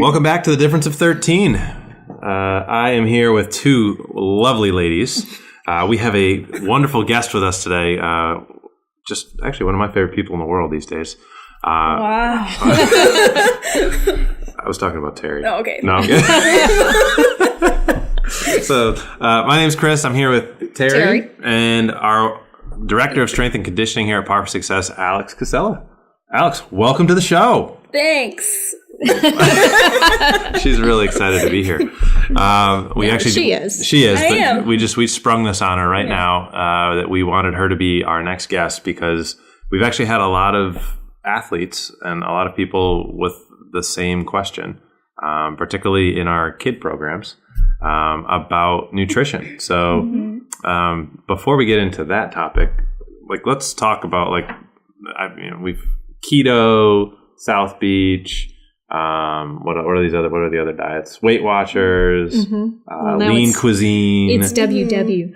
Welcome back to The Difference of 13. I am here with two lovely ladies. We have a wonderful guest with us today. Just actually one of my favorite people in the world these days. Wow. I was talking about Teri. Oh, okay. No, I'm kidding. So, my name's Chris. I'm here with Teri. And our Director of Strength and Conditioning here at Power for Success, Alex Cassella. Alex, welcome to the show. Thanks. She's really excited to be here. She is. She is. I but am. We sprung this on her right now that we wanted her to be our next guest because we've actually had a lot of athletes and a lot of people with the same question, particularly in our kid programs, about nutrition. So before we get into that topic, let's talk about we've keto, South Beach. What are the other diets? Weight Watchers, lean cuisine. It's WW.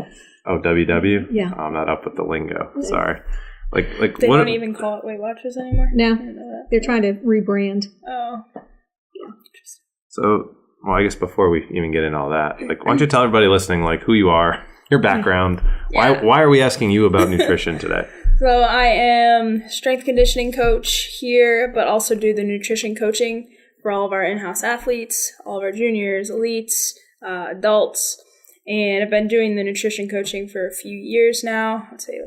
Oh, WW? Yeah. I'm not up with the lingo. Sorry. They don't even call it Weight Watchers anymore? No. I didn't know that. They're trying to rebrand. Oh. So, I guess before we even get into all that, why don't you tell everybody listening, who you are, your background. Yeah. Why are we asking you about nutrition today? So I am strength conditioning coach here, but also do the nutrition coaching for all of our in-house athletes, all of our juniors, elites, adults. And I've been doing the nutrition coaching for a few years now. I'd say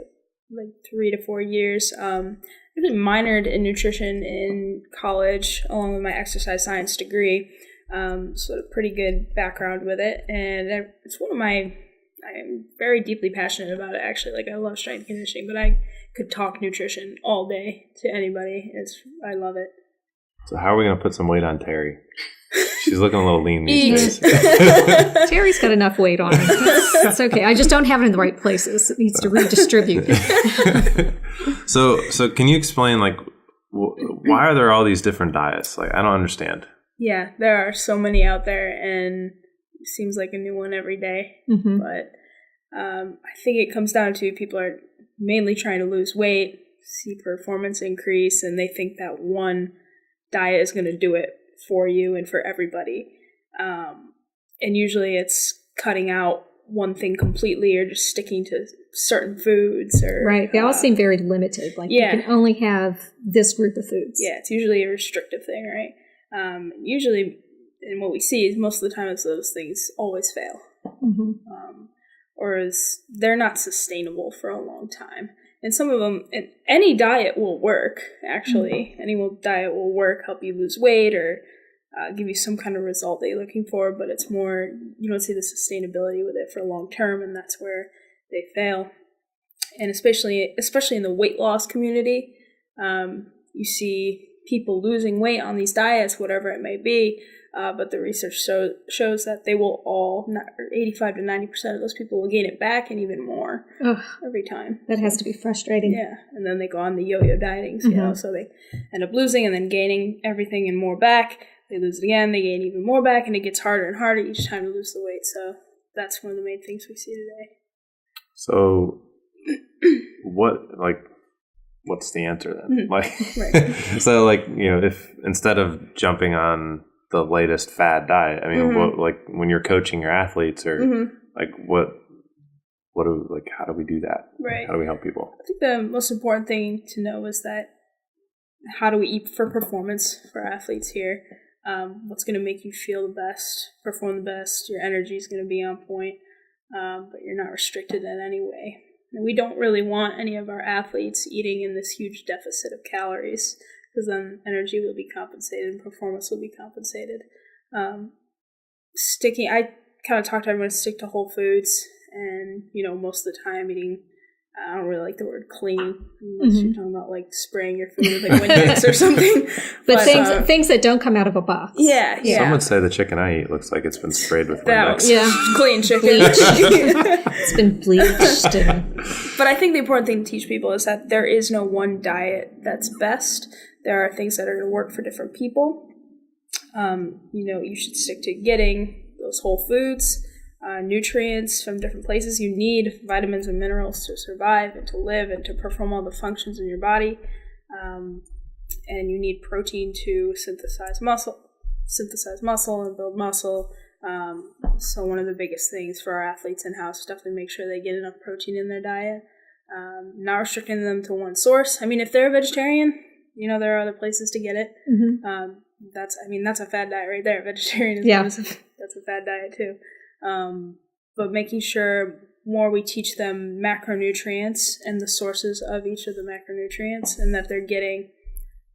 3 to 4 years. I really minored in nutrition in college along with my exercise science degree. So a pretty good background with it. And it's I am very deeply passionate about it, actually. I love strength conditioning, but I could talk nutrition all day to anybody. I love it. So how are we going to put some weight on Teri? She's looking a little lean these days. Teri's got enough weight on her. That's okay. I just don't have it in the right places. It needs to redistribute. So can you explain, why are there all these different diets? I don't understand. Yeah, there are so many out there, and it seems like a new one every day. Mm-hmm. But I think it comes down to people are mainly trying to lose weight, see performance increase, and they think that one diet is going to do it for you and for everybody. And usually it's cutting out one thing completely or just sticking to certain foods. Right. They all seem very limited. You can only have this group of foods. Yeah, it's usually a restrictive thing, right? Usually, and what we see is most of the time is those things always fail. Mm-hmm. Or they're not sustainable for a long time. And some of them, any diet will work, actually. Mm-hmm. Any diet will work, help you lose weight or give you some kind of result that you're looking for, but it's more, you don't see the sustainability with it for long term, and that's where they fail. And especially in the weight loss community, you see people losing weight on these diets, whatever it may be, but the research shows that they will 85 to 90% of those people will gain it back and even more every time. That has to be frustrating. Yeah, and then they go on the yo-yo dietings, so they end up losing and then gaining everything and more back. They lose it again, they gain even more back, and it gets harder and harder each time to lose the weight. So that's one of the main things we see today. So what's the answer then? Right. So if instead of jumping on the latest fad diet, when you're coaching your athletes or how do we do that? Right. How do we help people? I think the most important thing to know is that how do we eat for performance for athletes here? What's going to make you feel the best, perform the best? Your energy is going to be on point, but you're not restricted in any way. And we don't really want any of our athletes eating in this huge deficit of calories because then energy will be compensated and performance will be compensated. I kind of talk to everyone to stick to whole foods and, most of the time eating, I don't really like the word clean unless you're talking about spraying your food with Windex or something. But things that don't come out of a box. Yeah. Some would say the chicken I eat looks like it's been sprayed with Windex. Clean chicken. It's been bleached. But I think the important thing to teach people is that there is no one diet that's best. There are things that are going to work for different people. You should stick to getting those whole foods, nutrients from different places. You need vitamins and minerals to survive and to live and to perform all the functions in your body. And you need protein to synthesize muscle. synthesize muscle and build muscle. So one of the biggest things for our athletes in-house is definitely make sure they get enough protein in their diet. Not restricting them to one source. I mean, if they're a vegetarian, there are other places to get it. That's a fad diet right there. Vegetarianism that's a fad diet too. But making sure more we teach them macronutrients and the sources of each of the macronutrients, and that they're getting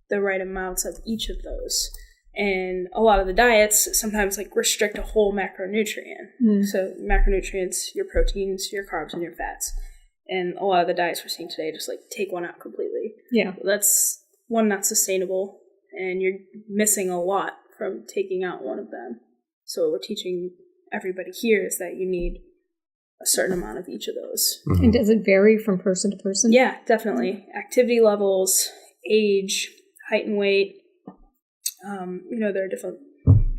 the right amounts of each of those. And a lot of the diets sometimes restrict a whole macronutrient. So macronutrients, your proteins, your carbs, and your fats. And a lot of the diets we're seeing today just take one out completely. Yeah. That's one, not sustainable, and you're missing a lot from taking out one of them. So what we're teaching everybody here is that you need a certain amount of each of those. And does it vary from person to person? Yeah, definitely. Activity levels, age, height and weight. There are different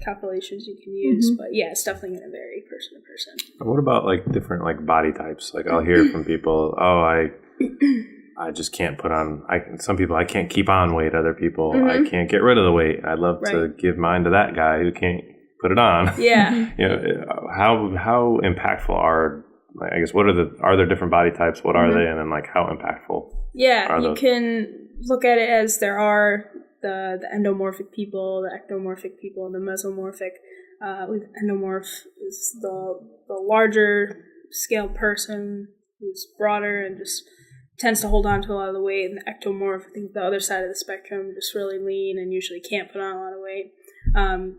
calculations you can use, but yeah, it's definitely going to vary person to person. What about different body types? I'll hear from people, I just can't put on. Some people I can't keep on weight. Other people I can't get rid of the weight. I'd love to give mine to that guy who can't put it on. Yeah. How impactful are are there different body types? What are they, and then how impactful? Yeah, you can look at it as there are the endomorphic people, the ectomorphic people, and the mesomorphic. Endomorph is the larger scaled person who's broader and just tends to hold on to a lot of the weight, and the ectomorph, I think the other side of the spectrum, just really lean and usually can't put on a lot of weight.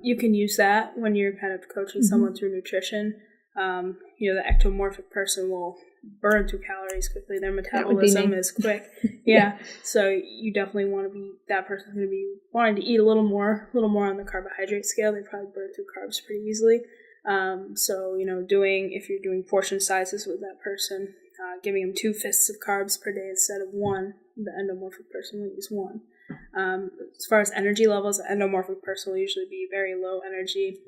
You can use that when you're kind of coaching someone through nutrition. The ectomorphic person will burn through calories quickly. Their metabolism is quick. Yeah. So you definitely want to be, that person's going to be wanting to eat a little more on the carbohydrate scale. They probably burn through carbs pretty easily. If you're doing portion sizes with that person, giving them 2 fists of carbs per day instead of 1, the endomorphic person will use 1. As far as energy levels, the endomorphic person will usually be very low energy.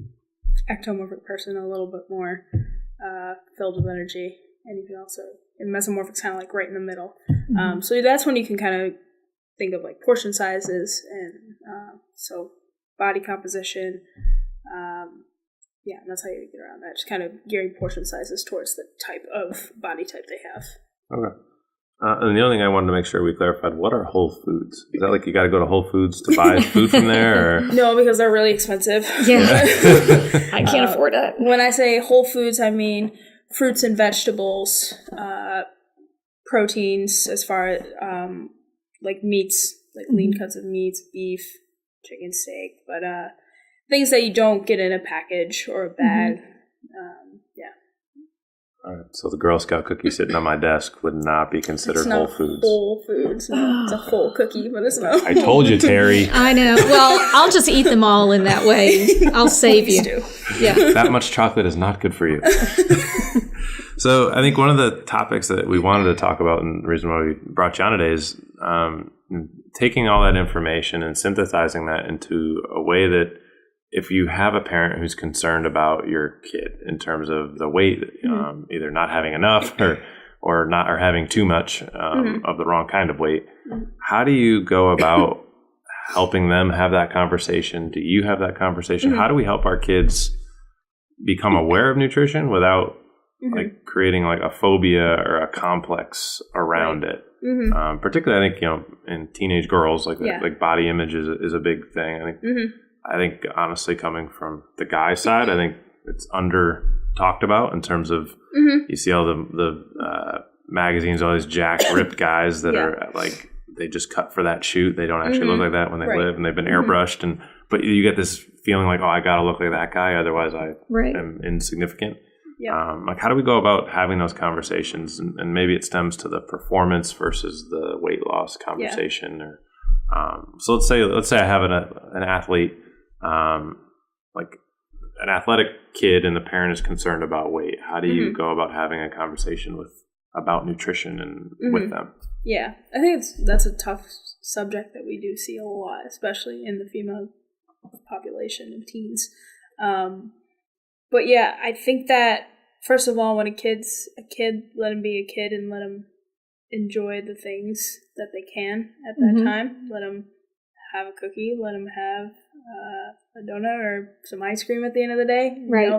Ectomorphic person a little bit more filled with energy, and you can also, and mesomorphic's kind of right in the middle. So that's when you can kind of think of portion sizes and so body composition. And that's how you get around that. Just kind of gearing portion sizes towards the type of body type they have. Okay. And the only thing I wanted to make sure we clarified, what are Whole Foods? Is that you got to go to Whole Foods to buy food from there? Or? No, because they're really expensive. Yeah. I can't afford it. When I say Whole Foods, I mean fruits and vegetables, proteins as far as meats, lean cuts of meats, beef, chicken, steak, but things that you don't get in a package or a bag. All right, so the Girl Scout cookie sitting on my desk would not be considered Whole Foods. Whole Foods. No, it's a whole cookie, but it's not. I told you, Teri. I know. Well, I'll just eat them all in that way. I'll save you. Yeah. That much chocolate is not good for you. So I think one of the topics that we wanted to talk about, and the reason why we brought you on today, is taking all that information and synthesizing that into a way that if you have a parent who's concerned about your kid in terms of the weight, either not having enough or having too much of the wrong kind of weight, how do you go about helping them have that conversation? Do you have that conversation? How do we help our kids become aware of nutrition without creating a phobia or a complex around it? Particularly, I think, in teenage girls, body image is a big thing. I think honestly, coming from the guy side, I think it's under talked about in terms of you see all the magazines, all these jacked, ripped guys that are they just cut for that shoot. They don't actually look like that when they live, and they've been airbrushed. But you get this feeling I got to look like that guy, otherwise I am insignificant. Yeah. How do we go about having those conversations? And maybe it stems to the performance versus the weight loss conversation. Or so let's say I have an athlete. An athletic kid and the parent is concerned about weight. How do you go about having a conversation about nutrition and with them? Yeah, I think that's a tough subject that we do see a lot, especially in the female population of teens. But yeah, I think that first of all, when a kid, let him be a kid and let him enjoy the things that they can at that time. Let him have a cookie, let them have a donut or some ice cream at the end of the day. Right.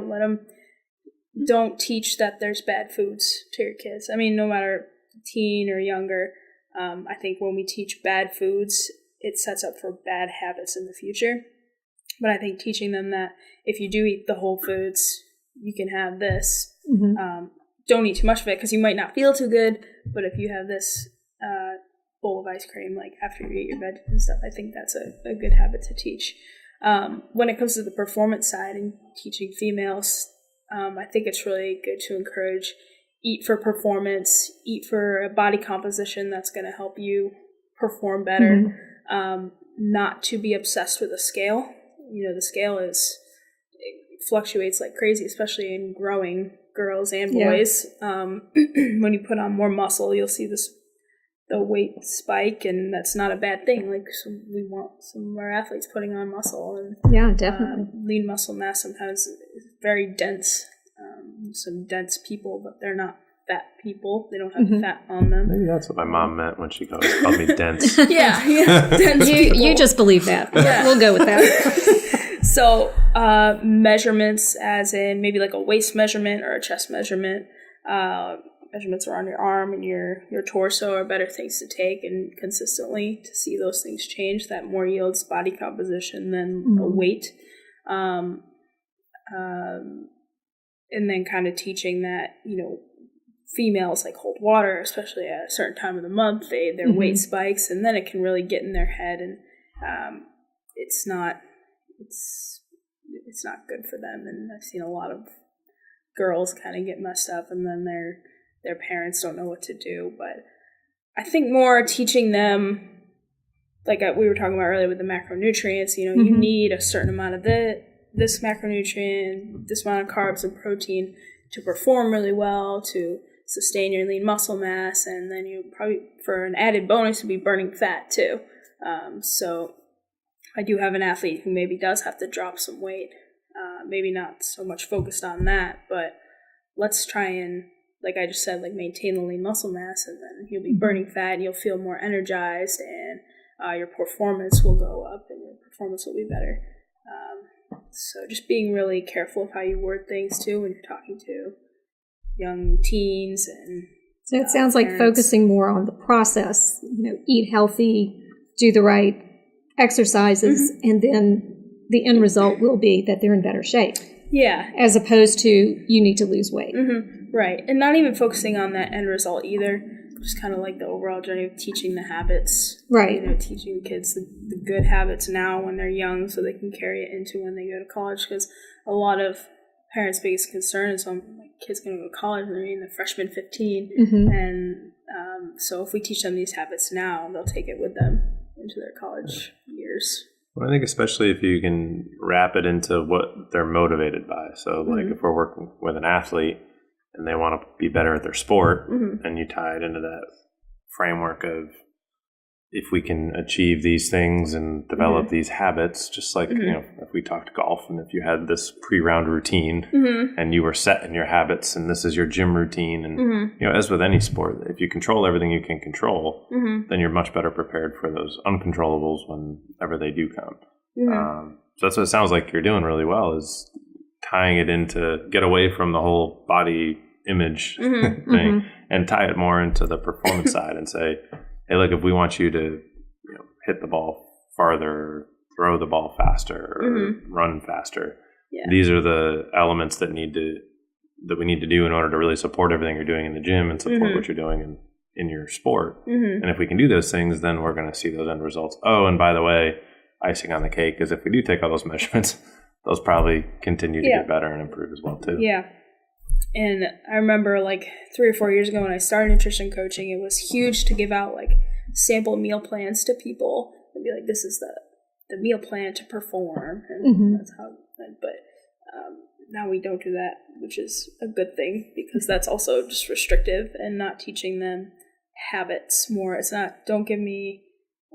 Don't teach that there's bad foods to your kids. I mean, no matter teen or younger, I think when we teach bad foods, it sets up for bad habits in the future. But I think teaching them that if you do eat the whole foods, you can have this. Don't eat too much of it because you might not feel too good. But if you have this bowl of ice cream, like after you eat your veggies and stuff, I think that's a good habit to teach. When it comes to the performance side and teaching females, I think it's really good to encourage eat for performance, eat for a body composition that's going to help you perform better, not to be obsessed with a scale. You know, the scale it fluctuates like crazy, especially in growing girls and boys. When you put on more muscle, you'll see the weight spike, and that's not a bad thing. Like, so we want some of our athletes putting on muscle, and definitely. Lean muscle mass sometimes is very dense. Some dense people, but they're not fat people. They don't have fat on them. Maybe that's what my mom meant when she called me dense. Dense people. You just believe that. Yeah. We'll go with that. So measurements, as in maybe like a waist measurement or a chest measurement. Measurements around your arm and your torso are better things to take, and consistently to see those things change. That more yields body composition than a weight. And then kind of teaching that, you know, females like hold water, especially at a certain time of the month, their weight spikes, and then it can really get in their head, and it's not good for them. And I've seen a lot of girls kind of get messed up, and then their parents don't know what to do. But I think more teaching them, like we were talking about earlier with the macronutrients, you know, you need a certain amount of this macronutrient, this amount of carbs and protein to perform really well, to sustain your lean muscle mass, and then you probably, for an added bonus, would be burning fat too. So I do have an athlete who maybe does have to drop some weight, maybe not so much focused on that, but let's try and, like I just said, like maintain the lean muscle mass, and then you'll be burning fat, and you'll feel more energized, and your performance will go up, and your performance will be better. So just being really careful of how you word things too when you're talking to young teens. And so it sounds like parents. Focusing more on the process, you know, eat healthy, do the right exercises, and then the end result will be that they're in better shape. Yeah. As opposed to you need to lose weight. Right. And not even focusing on that end result either. Just kind of like the overall journey of teaching the habits. Right. You know, teaching kids the good habits now when they're young so they can carry it into when they go to college. Because a lot of parents' biggest concern is when my kid's going to go to college and they're in the freshman 15. And so if we teach them these habits now, they'll take it with them into their college years. Well, I think especially if you can wrap it into what they're motivated by. So like if we're working with an athlete and they want to be better at their sport, and you tie it into that framework of if we can achieve these things and develop these habits, just like, you know, if we talked golf and if you had this pre-round routine and you were set in your habits and this is your gym routine, and, you know, as with any sport, if you control everything you can control, then you're much better prepared for those uncontrollables whenever they do come. So that's what it sounds like you're doing really well, is tying it into, get away from the whole body image thing and tie it more into the performance side and say, hey, look, if we want you to, you know, hit the ball farther, throw the ball faster, or run faster, these are the elements that we need to do in order to really support everything you're doing in the gym and support what you're doing in your sport. And if we can do those things, then we're going to see those end results. Oh, and by the way, icing on the cake is if we do take all those measurements, those probably continue to get better and improve as well too. Yeah. And I remember like 3 or 4 years ago when I started nutrition coaching, it was huge to give out like sample meal plans to people and be like, this is the meal plan to perform. And that's how, but now we don't do that, which is a good thing because that's also just restrictive and not teaching them habits more. It's not, don't give me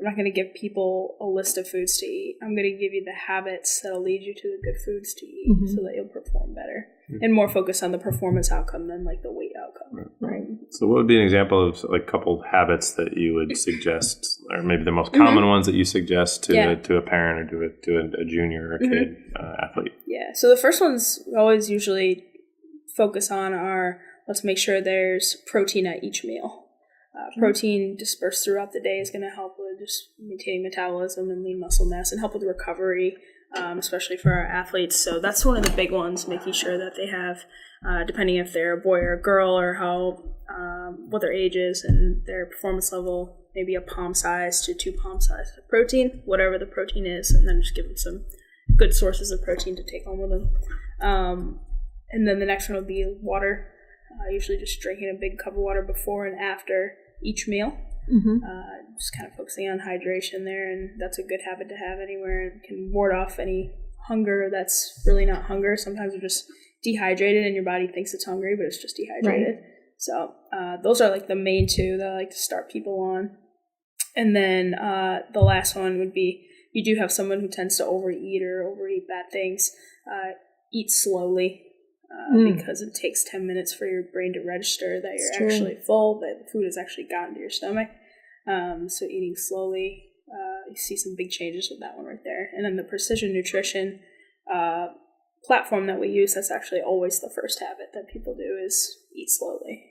I'm not going to give people a list of foods to eat. I'm going to give you the habits that'll lead you to the good foods to eat so that you'll perform better and more focus on the performance outcome than like the weight outcome. Right. So what would be an example of like a couple habits that you would suggest, or maybe the most common ones that you suggest to a parent or to a junior or a kid athlete? Yeah. So the first ones we always usually focus on are, let's make sure there's protein at each meal. Protein dispersed throughout the day is going to help with just maintaining metabolism and lean muscle mass and help with recovery, especially for our athletes. So that's one of the big ones, making sure that they have, depending if they're a boy or a girl or what their age is and their performance level, maybe a palm size to 2 palm size of protein, whatever the protein is, and then just give them some good sources of protein to take home with them. And then the next one would be water. Usually just drinking a big cup of water before and after each meal. Just kind of focusing on hydration there, and that's a good habit to have anywhere and can ward off any hunger that's really not hunger. Sometimes you're just dehydrated and your body thinks it's hungry, but it's just dehydrated. Right. So those are like the main 2 that I like to start people on. And then the last one would be, you do have someone who tends to overeat or overeat bad things, eat slowly. Because it takes 10 minutes for your brain to register that you're actually full, that the food has actually gotten to your stomach. So eating slowly, you see some big changes with that one right there. And then the precision nutrition platform that we use, that's actually always the first habit that people do is eat slowly.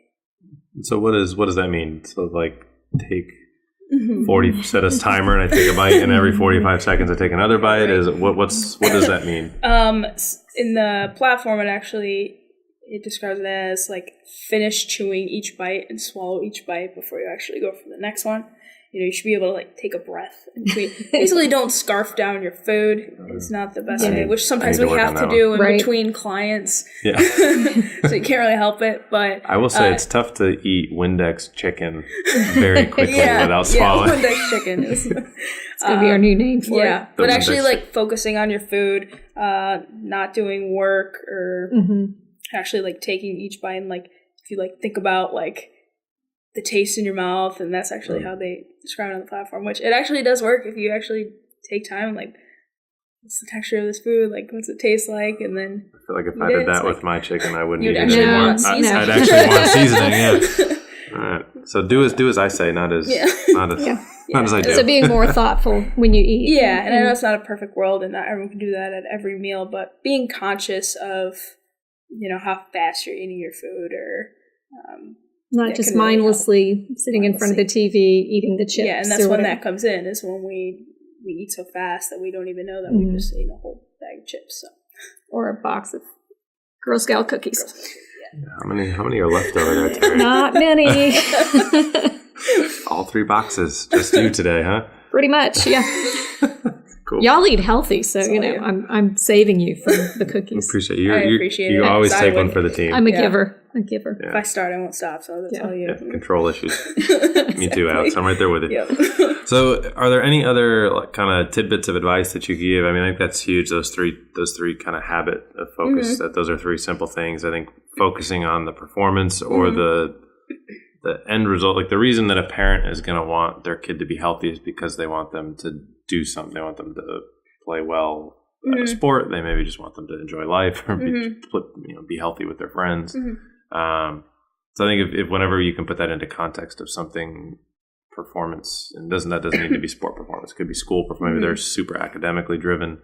So what does that mean? So like take 40, set a timer and I take a bite, and every 45 seconds I take another bite. Is what does that mean? In the platform, it describes it as like finish chewing each bite and swallow each bite before you actually go for the next one. You should be able to like take a breath in between. Basically, don't scarf down your food. It's not the best way, which sometimes we have to do in between clients. Yeah. So you can't really help it. But I will say it's tough to eat Windex chicken very quickly without swallowing. Yeah, Windex chicken is. It's going to be our new name for it. Yeah, but actually like focusing on your food, not doing work or actually like taking each bite and like if you like think about like the taste in your mouth, and that's actually how they describe it on the platform, which it actually does work if you actually take time, like what's the texture of this food, like what's it taste like, and then I feel like if I did that with my chicken, I wouldn't eat it actually anymore. want seasoning. I'd actually want seasoning, yeah. All right. So do as I say, not as I do. So being more thoughtful when you eat. Yeah, and I know it's not a perfect world and not everyone can do that at every meal, but being conscious of, how fast you're eating your food or not just mindlessly sitting in front of the TV eating the chips. Yeah, and that's when that comes in, is when we eat so fast that we don't even know that we just ate a whole bag of chips. So. Or a box of Girl Scout cookies. Yeah, how many are left over there, Terry? Not many. All 3 boxes. Just you today, huh? Pretty much, yeah. Cool. Y'all eat healthy, so I'm saving you from the cookies. I appreciate it. You always take one for the team. I'm a giver. Yeah. If I start, I won't stop. So that's all you. Yeah, control issues. Me too, Alex. I'm right there with you. Yep. So, are there any other kind of tidbits of advice that you give? I mean, I think that's huge. Those three kind of habit of focus. That those are 3 simple things. I think focusing on the performance or the end result. Like the reason that a parent is going to want their kid to be healthy is because they want them to do something. They want them to play well at a sport. They maybe just want them to enjoy life or be healthy with their friends. So I think if whenever you can put that into context of something performance, and that doesn't need to be sport performance. It could be school performance. Maybe they're super academically driven,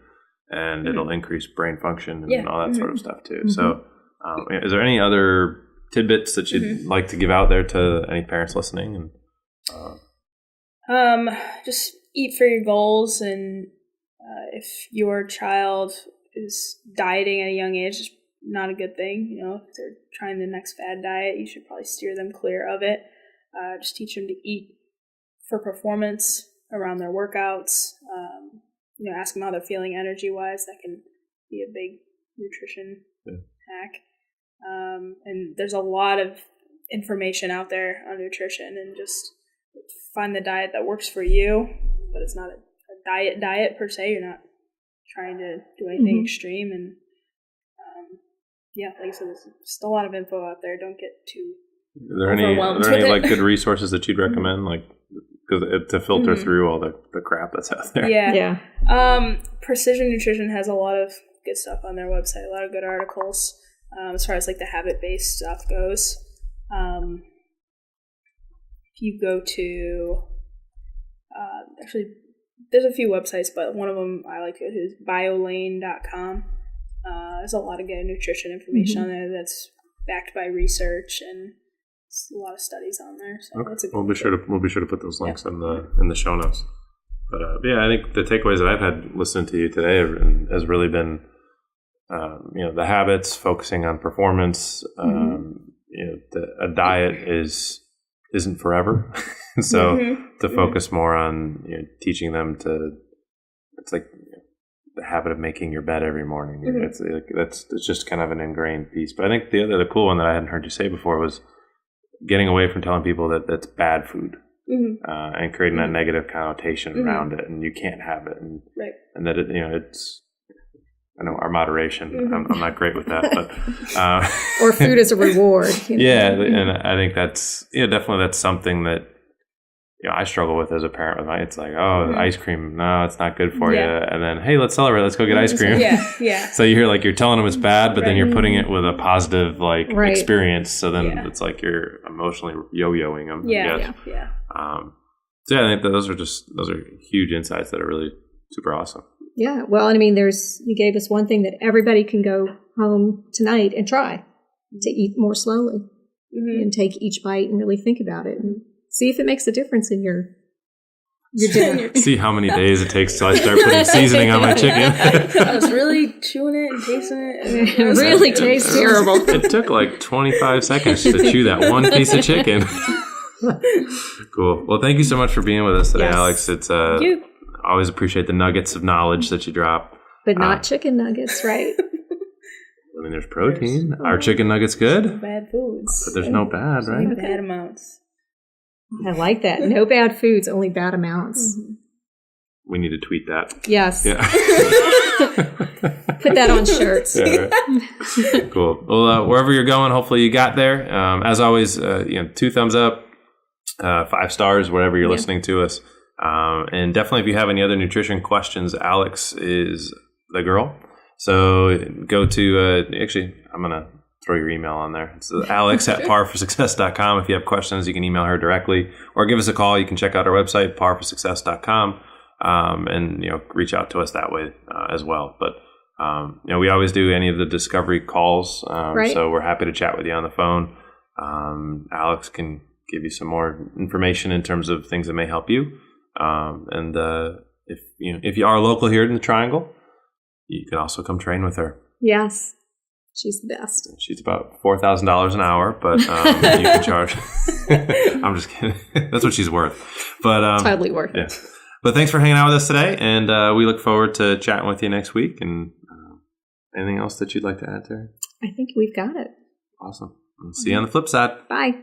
and it'll increase brain function and all that sort of stuff too. So, is there any other tidbits that you'd like to give out there to any parents listening? And just eat for your goals, and if your child is dieting at a young age, it's not a good thing. If they're trying the next fad diet, you should probably steer them clear of it. Just teach them to eat for performance around their workouts. Ask them how they're feeling energy-wise. That can be a big nutrition hack. And there's a lot of information out there on nutrition, and just find the diet that works for you, but it's not a diet per se. You're not trying to do anything extreme. And like I said, there's just a lot of info out there. Don't get too overwhelmed. Are there any good resources that you'd recommend, like to filter through all the crap that's out there. Yeah. Precision Nutrition has a lot of good stuff on their website, a lot of good articles as far as like the habit-based stuff goes. If you go to, actually, there's a few websites, but one of them I like to go to is biolane.com. There's a lot of good nutrition information on there that's backed by research, and a lot of studies on there. So okay. that's a We'll be sure to put those links in the show notes. But I think the takeaways that I've had listening to you today has really been, the habits, focusing on performance. A diet isn't forever, so to focus more on teaching them it's like the habit of making your bed every morning. It's just kind of an ingrained piece. But I think the cool one that I hadn't heard you say before was getting away from telling people that that's bad food. And creating that negative connotation around it, and you can't have it, and that it's. I know our moderation. I'm not great with that, but or food as a reward. Yeah, and I think that's definitely that's something that I struggle with as a parent. With it's like, ice cream, no, it's not good for you, and then hey, let's celebrate, let's go get ice cream. Yeah. So you hear you're telling them it's bad, but then you're putting it with a positive experience. So then it's like you're emotionally yo-yoing them. Yeah. So I think those are huge insights that are really super awesome. Yeah, well, I mean, you gave us one thing that everybody can go home tonight and try to eat more slowly and take each bite and really think about it and see if it makes a difference in your dinner. See how many days it takes till I start putting seasoning on my chicken. I was really chewing it and tasting it. It really tastes terrible. It took like 25 seconds to chew that one piece of chicken. Cool. Well, thank you so much for being with us today, Alex. It's Thank you. I always appreciate the nuggets of knowledge that you drop. But not chicken nuggets, right? I mean, there's protein. Are chicken nuggets good? Bad foods. But there's no bad, right? No bad amounts. I like that. No bad foods, only bad amounts. We need to tweet that. Yes. Yeah. Put that on shirts. Yeah, right. Cool. Well, wherever you're going, hopefully you got there. As always, 2 thumbs up, 5 stars, wherever you're listening to us. And definitely if you have any other nutrition questions, Alex is the girl. So go to, actually, I'm going to throw your email on there. It's alex@parforsuccess.com. If you have questions, you can email her directly or give us a call. You can check out our website, parforsuccess.com, and, reach out to us that way as well. But, we always do any of the discovery calls. So we're happy to chat with you on the phone. Alex can give you some more information in terms of things that may help you. And if you are local here in the Triangle, you can also come train with her. Yes, she's the best. She's about $4,000 an hour, but you can charge. I'm just kidding. That's what she's worth. But totally worth it. But thanks for hanging out with us today, and we look forward to chatting with you next week. And anything else that you'd like to add, Teri? I think we've got it. Awesome. We'll see you on the flip side. Bye.